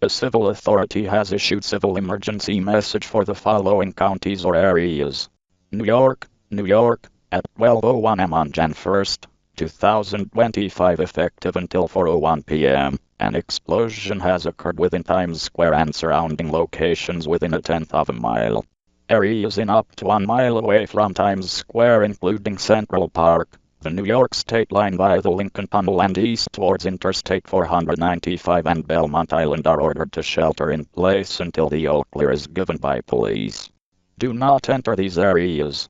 A civil authority has issued civil emergency message for the following counties or areas. New York, at 12:01 am on Jan 1st, 2025 effective until 4:01 p.m. An explosion has occurred within Times Square and surrounding locations within a tenth of a mile. Areas in up to 1 mile away from Times Square including Central Park, the New York State Line via the Lincoln Tunnel and east towards Interstate 495 and Belmont Island are ordered to shelter in place until the all clear is given by police. Do not enter these areas.